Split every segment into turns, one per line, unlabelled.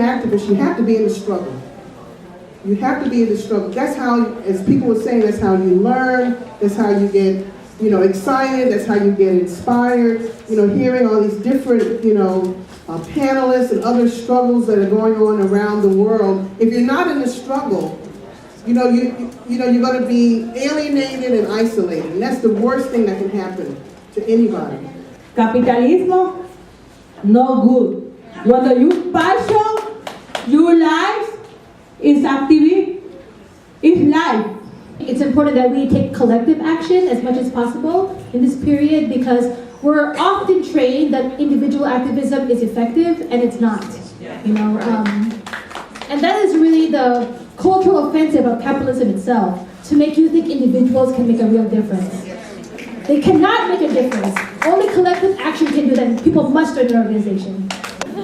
activist, you have to be in the struggle. You have to be in the struggle. That's how, as people were saying, that's how you learn, that's how you get, excited, that's how you get inspired. Hearing all these different, panelists and other struggles that are going on around the world. If you're not in the struggle, you're going to be alienated and isolated. And that's the worst thing that can happen to anybody.
Capitalismo, no good. What you passion, your life is activity, is life.
It's important that we take collective action as much as possible in this period because we're often trained that individual activism is effective and it's not. And that is really the cultural offensive of capitalism itself, to make you think individuals can make a real difference. They cannot make a difference. Only collective action can do that, and people must join an organization.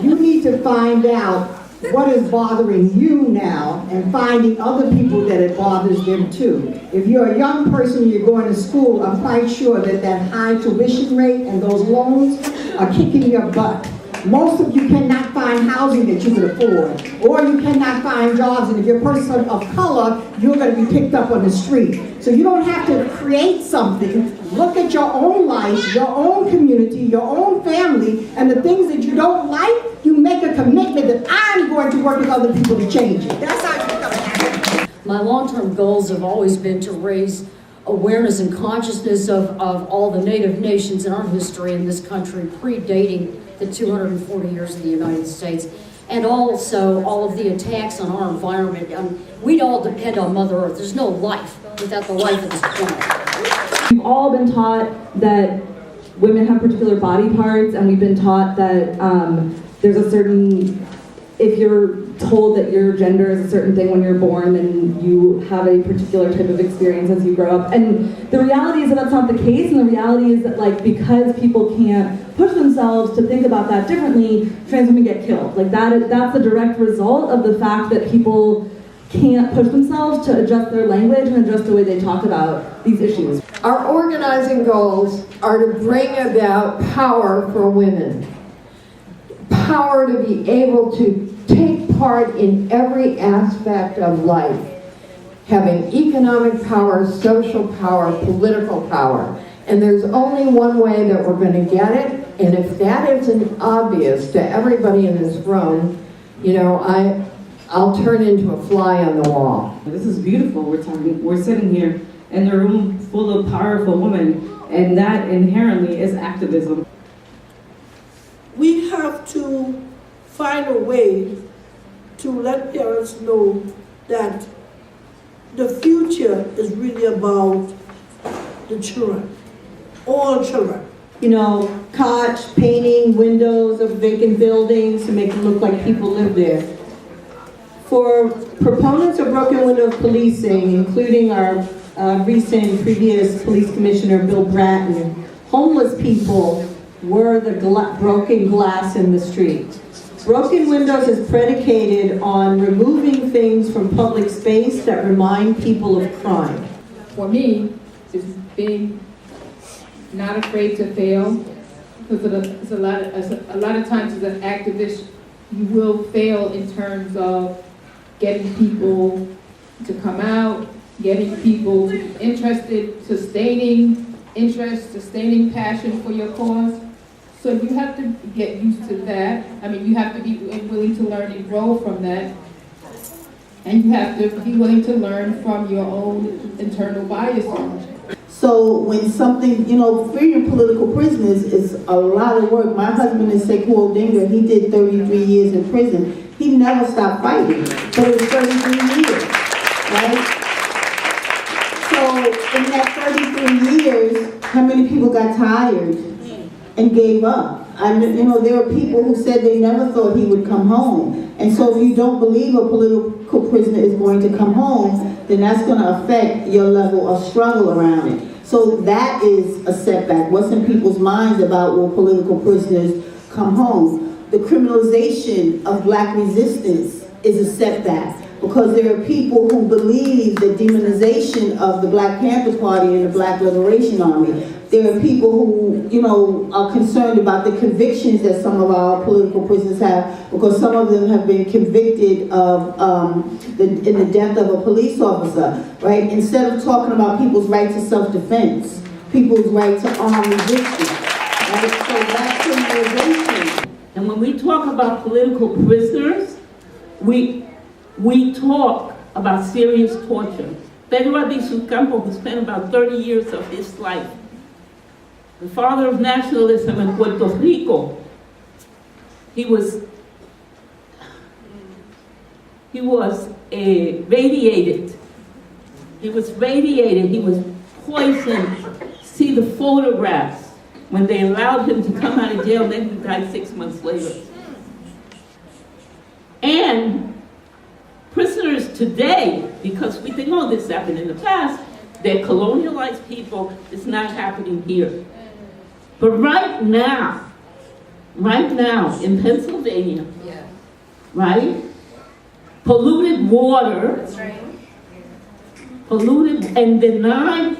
You need to find out what is bothering you now and finding other people that it bothers them too. If you're a young person and you're going to school, I'm quite sure that high tuition rate and those loans are kicking your butt. Most of you cannot find housing that you can afford, or you cannot find jobs, and if you're a person of color, you're going to be picked up on the street. So you don't have to create something. Look at your own life, your own community, your own family, and the things that you don't like, you make a commitment that I'm going to work with other people to change it. That's how you become an activist.
My long-term goals have always been to raise awareness and consciousness of all the Native nations in our history in this country, predating the 240 years of the United States, and also all of the attacks on our environment. We all depend on Mother Earth. There's no life without the life of this planet.
We've all been taught that women have particular body parts, and we've been taught that there's a certain, if you're told that your gender is a certain thing when you're born, then you have a particular type of experience as you grow up. And the reality is that that's not the case, and the reality is that because people can't push themselves to think about that differently, trans women get killed. That's a direct result of the fact that people can't push themselves to adjust their language and adjust the way they talk about these issues.
Our organizing goals are to bring about power for women. Power to be able to take part in every aspect of life. Having economic power, social power, political power. And there's only one way that we're going to get it, and if that isn't obvious to everybody in this room, I'll turn into a fly on the wall.
This is beautiful. We're sitting here in a room full of powerful women, and that inherently is activism.
We have to find a way to let parents know that the future is really about the children, all children.
Koch painting windows of vacant buildings to make it look like people live there. For proponents of broken window policing, including our recent previous police commissioner, Bill Bratton, homeless people were the broken glass in the street. Broken windows is predicated on removing things from public space that remind people of crime.
For me, it's being not afraid to fail, because it's a lot of times as an activist, you will fail in terms of getting people to come out, getting people interested, sustaining interest, sustaining passion for your cause. So you have to get used to that. You have to be willing to learn and grow from that. And you have to be willing to learn from your own internal biases.
So when something, freeing political prisoners is a lot of work. My husband is Sekou Odinga. He did 33 years in prison. He never stopped fighting, but it was 33 years, right? So in that 33 years, how many people got tired and gave up? There were people who said they never thought he would come home. And so if you don't believe a political prisoner is going to come home, then that's going to affect your level of struggle around it. So that is a setback. What's in people's minds about will political prisoners come home? The criminalization of black resistance is a setback, because there are people who believe the demonization of the Black Panther Party and the Black Liberation Army. There are people who, are concerned about the convictions that some of our political prisoners have, because some of them have been convicted of in the death of a police officer, right? Instead of talking about people's right to self-defense, people's right to armed resistance, right? So that's criminalization.
And when we talk about political prisoners, we talk about serious torture. Pedro Albizu Campo, who spent about 30 years of his life, the father of nationalism in Puerto Rico, he was radiated. He was radiated, he was poisoned. See the photographs when they allowed him to come out of jail, and then he died 6 months later. And prisoners today, because we think, oh, this happened in the past, they're colonialized people, it's not happening here. But right now in Pennsylvania, right? Polluted water, polluted and denied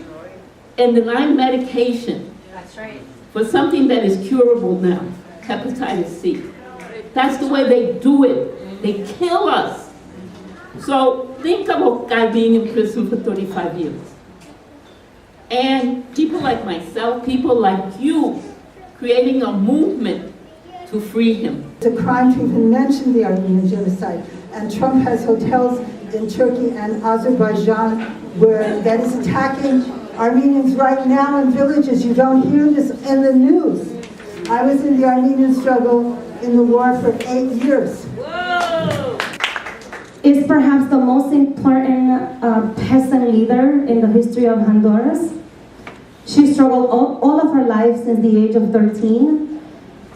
medication for something that is curable now, hepatitis C. That's the way they do it. They kill us. So think of a guy being in prison for 35 years. And people like myself, people like you, creating a movement to free him.
It's a crime to even mention the Armenian genocide. And Trump has hotels in Turkey and Azerbaijan where that is attacking Armenians right now in villages. You don't hear this in the news. I was in the Armenian struggle in the war for 8 years.
Whoa!
Is perhaps the most important peasant leader in the history of Honduras. She struggled all of her life since the age of 13,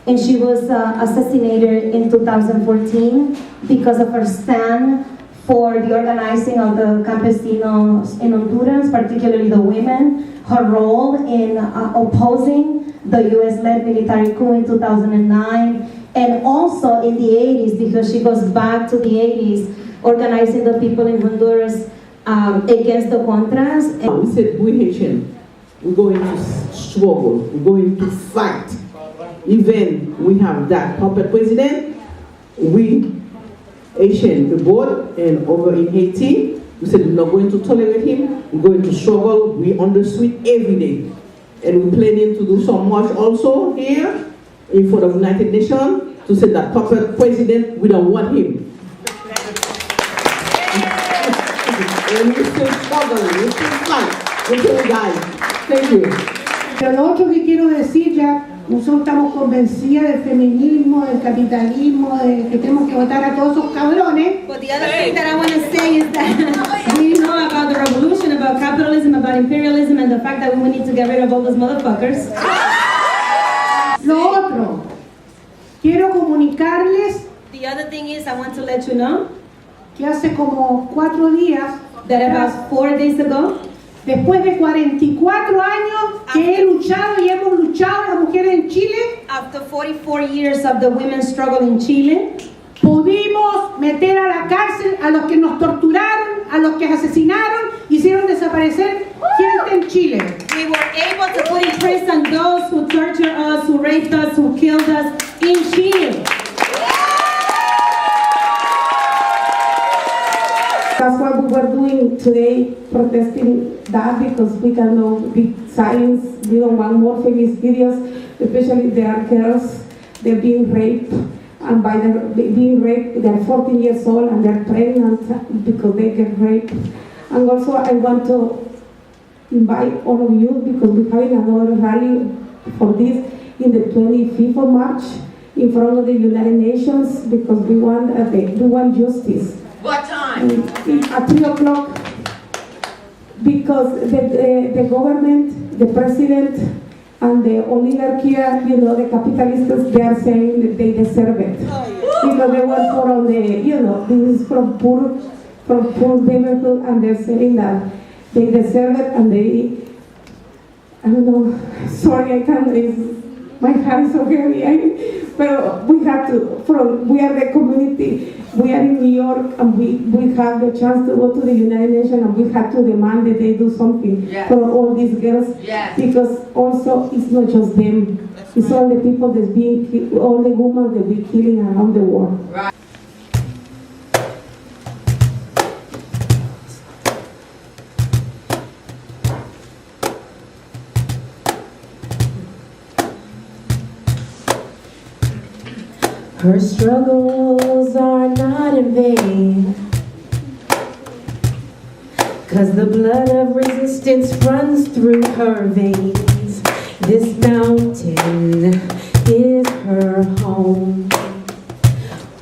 and she was assassinated in 2014 because of her stand for the organizing of the campesinos in Honduras, particularly the women, her role in opposing the US-led military coup in 2009, and also in the 80s, because she goes back to the 80s, organizing the people in Honduras against the Contras.
We said, we Haitian, we're going to struggle, we're going to fight. Even we have that puppet president, we Haitian, the board, and over in Haiti, we said we're not going to tolerate him, we're going to struggle, we're on the street every day. And we're planning to do some march also here, in front of the United Nations, to say that puppet president, we don't want him. And we're still struggling, we're still fighting, until we die. Thank you.
Pero lo otro que quiero decir, ya nosotros estamos convencidas del feminismo, del capitalismo, de que tenemos que votar a todos esos cabrones.
But the other thing that I want to say is that we know about the revolution, about capitalism, about imperialism, and the fact that we need to get rid of all those motherfuckers.
Lo otro, quiero comunicarles
The other thing is, I want to let you know
que hace como 4 días,
that about 4 days ago,
después de 44 años que he luchado y hemos luchado las mujeres en Chile,
after 44 years of the women's struggle in Chile,
pudimos meter a la cárcel a los que nos torturaron, a los que asesinaron, hicieron desaparecer gente en Chile.
we were able to put in prison those who tortured us, who raped us, who killed us in Chile.
That's what we were doing today, protesting that, because we cannot be silenced. We don't want more feminist videos, especially there are girls, they're being raped, and by being raped, they're 14 years old and they're pregnant because they get raped. And also I want to invite all of you, because we're having another rally for this in the 25th of March in front of the United Nations, because we want justice.
What time?
At 3 o'clock, because the government, the president, and the oligarchy, the capitalists, they are saying that they deserve it. Because they work for all the, this is from poor neighborhood, and they're saying that they deserve it, and they, I don't know, sorry, I can't, My heart is so heavy. But we have to, we are the community, we are in New York, and we have the chance to go to the United Nations, and we have to demand that they do something for all these girls. Because also, it's not just them. It's all the people that's being killed, all the women that we're killing around the world.
Her struggles are not in vain, 'cause the blood of resistance runs through her veins. This mountain is her home,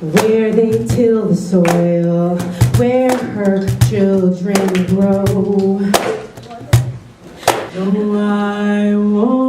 where they till the soil, where her children grow. No, I won't